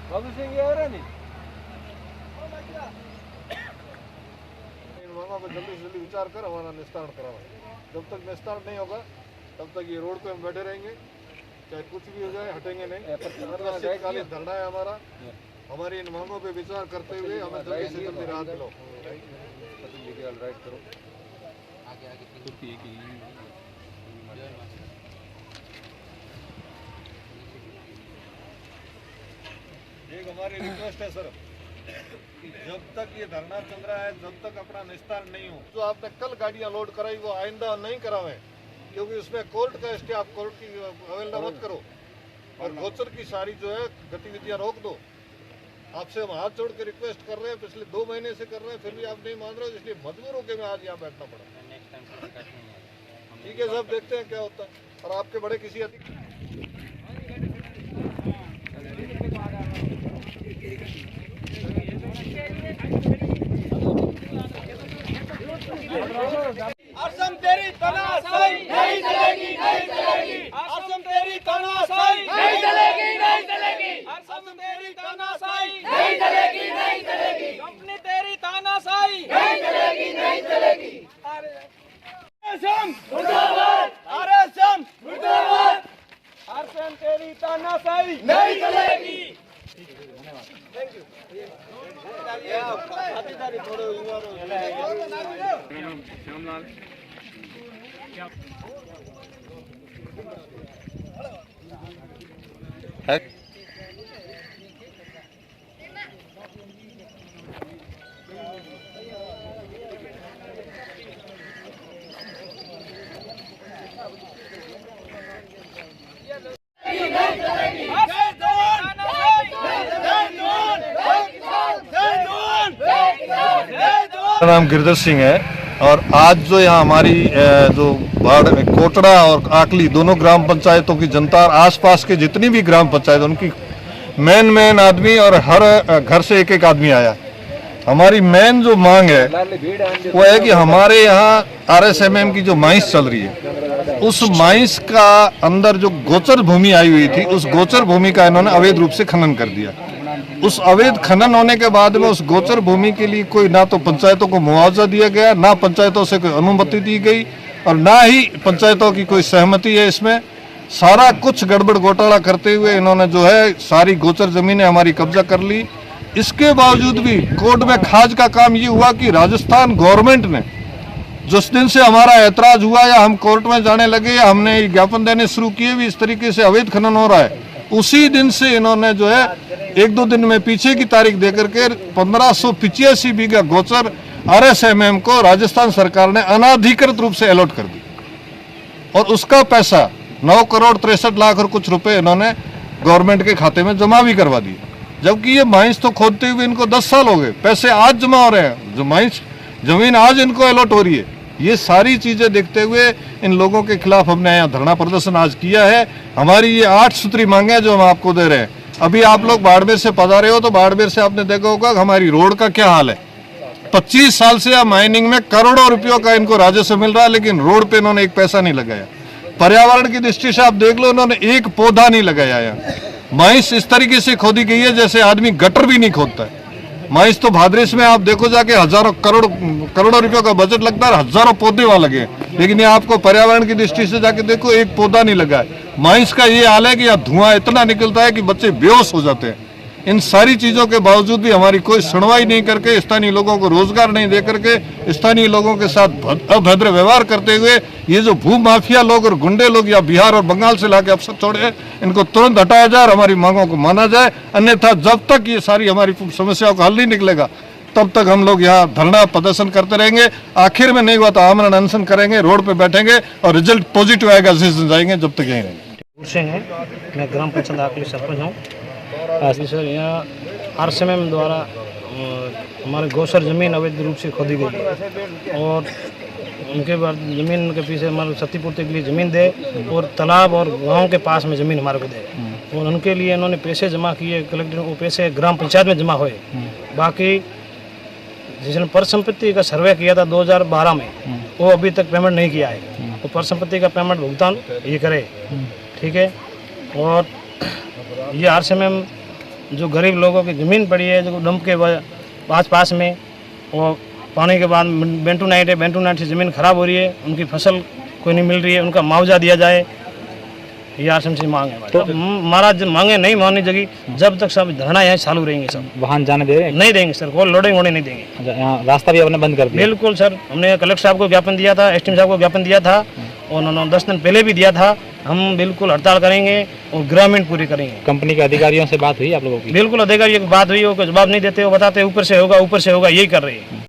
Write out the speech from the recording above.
बाबू सिंह ये आ रहा नहीं मांगों पर जल्दी से जल्दी विचार कर हमारा निस्तारण कराओ। जब तक निस्तारण नहीं होगा तब तक ये रोड पे हम बैठे रहेंगे, चाहे कुछ भी हो जाए हटेंगे नहीं। शीतकालीन धरना है हमारा। हमारी इन मांगों पे विचार करते हुए हमें जल्दी से जल्दी राहत दिलाओ। एक हमारी रिक्वेस्ट है सर, जब तक ये धरना चल रहा है, जब तक अपना निस्तारण नहीं हो, जो आपने कल गाड़ियां लोड कराई वो आइंदा नहीं करावे, क्योंकि उसमें कोर्ट का स्टे, आप कोर्ट की अवहेलना मत करो और गोचर की सारी जो है गतिविधियां रोक दो। आपसे हम हाथ जोड़ के रिक्वेस्ट कर रहे हैं, पिछले 2 महीने से कर रहे हैं, फिर भी आप नहीं मान रहे हो, इसलिए मजबूर होकर मैं आज यहाँ बैठना पड़ा। ठीक है साहब, देखते हैं क्या होता है। और आपके बड़े किसी असम तेरी तानाशाही नहीं चलेगी, नहीं चलेगी। असम तेरी तानाशाही नहीं चलेगी, नहीं चलेगी। असम तेरी तानाशाही नहीं चलेगी, नहीं चलेगी। कंपनी तेरी तानाशाही नहीं चलेगी, नहीं चलेगी। असम मुर्दाबाद, असम मुर्दाबाद। असम तेरी तानाशाही नहीं चलेगी। Thank you. श्यामलाल मेरा नाम गिरधर सिंह है और आज जो यहाँ हमारी जो कोटड़ा और आकली दोनों ग्राम पंचायतों की जनता और आसपास के जितनी भी ग्राम पंचायत उनकी मेन आदमी और हर घर से एक आदमी आया। हमारी मेन जो मांग है वो है कि हमारे यहाँ RSMM की जो माइंस चल रही है, उस माइंस का अंदर जो गोचर भूमि आई हुई थी, उस गोचर भूमि का इन्होंने अवैध रूप से खनन कर दिया। उस अवैध खनन होने के बाद में उस गोचर भूमि के लिए कोई ना तो पंचायतों को मुआवजा दिया गया, ना पंचायतों से कोई अनुमति दी गई और ना ही पंचायतों की कोई सहमति है। इसमें सारा कुछ गड़बड़ घोटाला करते हुए इन्होंने जो है सारी गोचर जमीनें हमारी कब्जा कर ली। इसके बावजूद भी कोर्ट में खाज का काम ये हुआ कि राजस्थान गवर्नमेंट ने जिस दिन से हमारा ऐतराज हुआ या हम कोर्ट में जाने लगे या हमने ज्ञापन देने शुरू किए भी इस तरीके से अवैध खनन हो रहा है, उसी दिन से इन्होंने जो है 1-2 दिन में पीछे की तारीख देकर के 1585 बीघा गोचर RSMM को राजस्थान सरकार ने अनाधिकृत रूप से अलॉट कर दी और उसका पैसा 9 करोड़ 63 लाख और कुछ रुपए इन्होंने गवर्नमेंट के खाते में जमा भी करवा दिए। जबकि ये माइंस तो खोदते हुए इनको 10 साल हो गए, पैसे आज जमा हो रहे हैं, जो माइंस जमीन आज इनको अलॉट हो रही है। ये सारी चीजें देखते हुए इन लोगों के खिलाफ हमने यहाँ धरना प्रदर्शन आज किया है। हमारी ये 8 सूत्री मांगे जो हम आपको दे रहे हैं। अभी आप लोग बाड़मेर से पधारे हो तो बाड़मेर से आपने देखा होगा हमारी रोड का क्या हाल है। 25 साल से माइनिंग में करोड़ों रुपयों का इनको राजस्व मिल रहा है, लेकिन रोड पे इन्होंने एक पैसा नहीं लगाया। पर्यावरण की दृष्टि से आप देख लो, इन्होंने एक पौधा नहीं लगाया यहाँ। माइंस इस तरीके से खोदी गई है जैसे आदमी गटर भी नहीं खोदता है। माइंस तो भाद्रेस में आप देखो जाके हजारों करोड़ों रुपयों का बजट लगता है, हजारों पौधे वहां लगे हैं, लेकिन ये आपको पर्यावरण की दृष्टि से जाके देखो एक पौधा नहीं लगा है। माइंस का ये हाल है कि यहाँ धुआं इतना निकलता है कि बच्चे बेहोश हो जाते हैं। इन सारी चीजों के बावजूद भी हमारी कोई सुनवाई नहीं करके, स्थानीय लोगों को रोजगार नहीं दे करके, स्थानीय लोगों के साथ अभद्र व्यवहार करते हुए ये जो भू माफिया लोग और गुंडे लोग या बिहार और बंगाल से लाके अफसर छोड़े, इनको तुरंत हटाया जाए और हमारी मांगों को माना जाए। अन्यथा जब तक ये सारी हमारी समस्याओं का हल नहीं निकलेगा तब तक हम लोग यहाँ धरना प्रदर्शन करते रहेंगे। आखिर में नहीं हुआ तो आमरण अनशन करेंगे, रोड पे बैठेंगे और रिजल्ट पॉजिटिव आएगा जिस दिन जाएंगे, जब तक यहीं रहेंगे। मैं ग्राम पंचायत आकली सरपंच हूँ। सर यहाँ RSMM द्वारा हमारे गोचर ज़मीन अवैध रूप से खोदी गई है और उनके बाद ज़मीन के पीछे हमारे क्षतिपूर्ति के लिए ज़मीन दे और तालाब और गांव के पास में ज़मीन हमारे को दे और उनके लिए इन्होंने पैसे जमा किए। कलेक्टर वो पैसे ग्राम पंचायत में जमा हुए, बाकी जिसने परिसंपत्ति का सर्वे किया था 2012 में, वो अभी तक पेमेंट नहीं किया है। तो परिसंपत्ति का पेमेंट भुगतान ये करे, ठीक है। और ये RCM जो गरीब लोगों की ज़मीन पड़ी है, जो डंप के पास में, वो पानी के बाद बेंटू नाइट है, बेंटू नाइट से ज़मीन खराब हो रही है, उनकी फसल कोई नहीं मिल रही है, उनका मुआवजा दिया जाए, ये RCM से मांग है। तो महाराज मांगे नहीं मानी जगी, जब तक सब धरना यहाँ चालू रहेंगे, सब वाहन जाने दे रहे हैं? नहीं देंगे सर, कोई लोडिंग होने नहीं देंगे। यहाँ रास्ता भी आपने बंद कर दिया? बिल्कुल सर, हमने कलेक्टर साहब को ज्ञापन दिया था, SDM साहब को ज्ञापन दिया था, और उन्होंने 10 दिन पहले भी दिया था। हम बिल्कुल हड़ताल करेंगे और ग्रामीण पूरी करेंगे। कंपनी के अधिकारियों से बात हुई आप लोगों की? बिल्कुल अधिकारियों की बात हुई, वो जवाब नहीं देते, वो बताते ऊपर से होगा यही कर रही है।